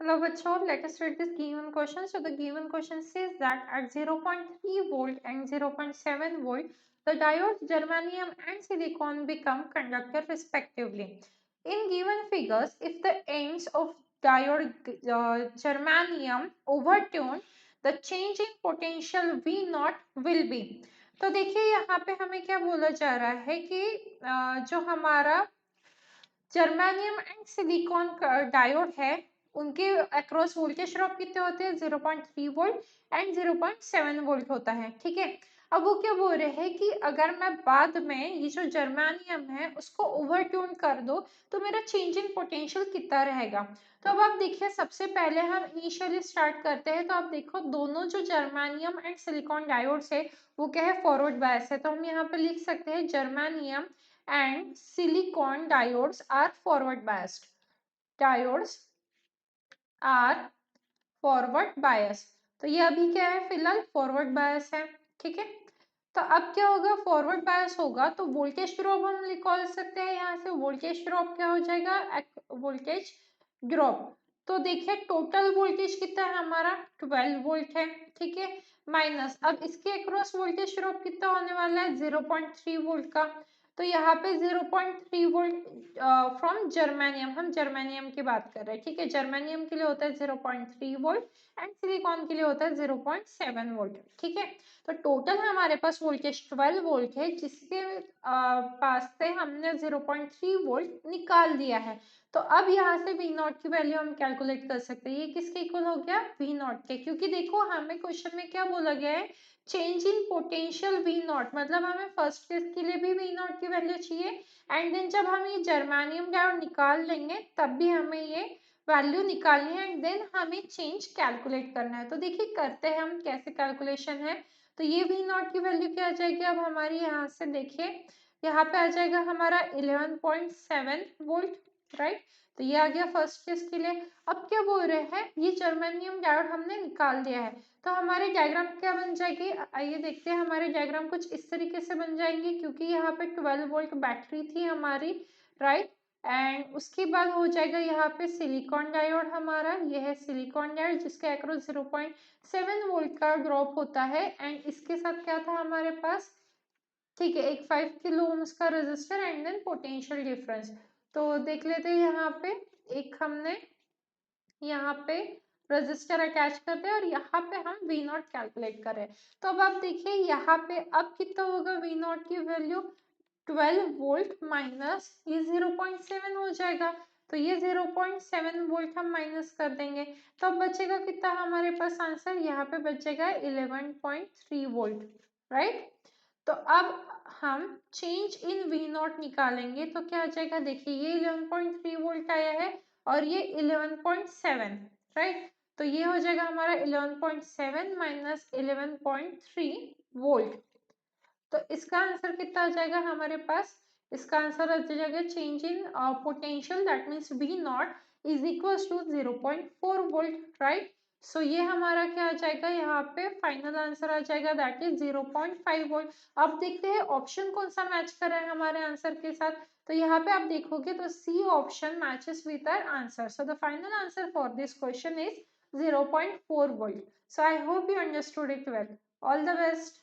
Hello, bachcho. Let us read this given question. So the given question says that at 0.3 volt and 0.7 volt, the diodes germanium and silicon become conductor respectively. In given figures, if the ends of diode germanium overtune, the change in potential V naught will be. तो देखिए यहाँ पे हमें क्या बोला जा रहा है कि जो हमारा जर्मेनियम एंड सिलिकॉन डायोड है उनके अक्रॉस वोल्टेज ड्रॉप कितने होते हैं 0.3 वोल्ट एंड 0.7 वोल्ट होता है। ठीक है, अब वो क्या बोल रहे हैं कि अगर मैं बाद में ये जो जर्मेनियम है उसको ओवर ट्यून कर दो तो मेरा चेंज इन पोटेंशियल कितना रहेगा। तो अब आप देखिए सबसे पहले हम इनिशियली स्टार्ट करते हैं। तो आप देखो दोनों जो जर्मेनियम एंड सिलिकॉन डायोड्स है वो क्या है फॉरवर्ड बायस है। तो हम यहाँ पे लिख सकते हैं germanium and silicon diodes are forward biased. Diodes are forward bias. तो ये अभी क्या है फिलहाल फॉरवर्ड बायस है। ठीक है, तो अब क्या होगा फॉरवर्ड बायस होगा तो वोल्टेज ड्रॉप हम निकाल सकते हैं। यहाँ से वोल्टेज ड्रॉप क्या हो जाएगा वोल्टेज ड्रॉप। तो देखिए टोटल वोल्टेज कितना है हमारा 12 वोल्ट है। ठीक है, माइनस अब इसके अक्रॉस वोल्टेज ड्रॉप कितना होने वाला है 0.3 वोल्ट का। तो यहाँ पे 0.3 वोल्ट फ्रॉम जर्मेनियम, हम जर्मेनियम की बात कर रहे हैं। ठीक है, जर्मेनियम के लिए होता है 0.3 वोल्ट एंड सिलिकॉन के लिए होता है 0.7 वोल्ट। ठीक है, तो टोटल हमारे पास वोल्टेज 12 वोल्ट है जिसके पास से हमने 0.3 वोल्ट निकाल दिया है। तो अब यहाँ से V नॉट की वैल्यू हम कैलकुलेट कर सकते हैं। ये किसके इक्वल हो गया V नॉट के, क्योंकि देखो हमें क्वेश्चन में क्या बोला गया है change in potential V not, मतलब हमें फर्स्ट केस के लिए भी V नॉट की वैल्यू चाहिए एंड देन जब हम ये जर्मेनियम डायोड निकाल लेंगे तब भी हमें ये वैल्यू निकालनी है एंड देन हमें चेंज कैलकुलेट करना है। तो देखिए करते हैं हम कैसे कैलकुलेशन है। तो ये V नॉट की वैल्यू क्या आ जाएगी अब हमारी, यहाँ से देखिए यहाँ पे आ जाएगा हमारा 11.7 वोल्ट, राइट। तो ये आ गया फर्स्ट केस के लिए। अब क्या बोल रहे हैं ये जर्मेनियम डायोड हमने निकाल दिया है तो हमारी डायग्राम क्या बन जाएगी, आइए देखते हैं। हमारी डायग्राम कुछ इस तरीके से बन जाएंगी क्योंकि यहाँ पे 12 वोल्ट बैटरी थी हमारी, राइट। एंड उसके बाद हो जाएगा यहाँ पे सिलिकॉन डायोड हमारा, ये है सिलिकॉन डायोड जिसके अक्रॉस 0.7 वोल्ट का ड्रॉप होता है एंड इसके साथ क्या था हमारे पास, ठीक है, एक 5 किलो ओम्स का resistor and then potential difference. तो देख लेते हैं यहाँ पे एक हमने यहाँ पे रजिस्टर अटैच करते हैं और यहाँ पे हम V नॉट कैलकुलेट कर रहे हैं। तो अब आप देखिए यहाँ पे अब कितना होगा V नॉट की वैल्यू 12 वोल्ट माइनस ये 0.7 हो जाएगा। तो ये 0.7 वोल्ट हम माइनस कर देंगे तो अब बचेगा कितना हमारे पास आंसर, यहाँ पे बचेगा 11.3 वोल्ट, राइट। तो अब हम चेंज इन V नॉट निकालेंगे तो क्या आ जाएगा, देखिए ये 11.3 वोल्ट आया है और ये 11.7, राइट। तो ये हो जाएगा हमारा 11.7 माइनस 11.3 वोल्ट। तो इसका आंसर कितना आ जाएगा हमारे पास, इसका आंसर आ जाएगा change in potential that means V not is equal to 0.4 volt, right. So ये हमारा क्या आ जाएगा, यहाँ पे फाइनल आंसर आ जाएगा दैट इज 0.5 वोल्ट। अब देखते हैं ऑप्शन कौन सा मैच कर रहा है हमारे आंसर के साथ। तो यहाँ पे आप देखोगे तो C option matches with our answer. So the final answer for this question is 0.4 volt. So I hope you understood it well. All the best.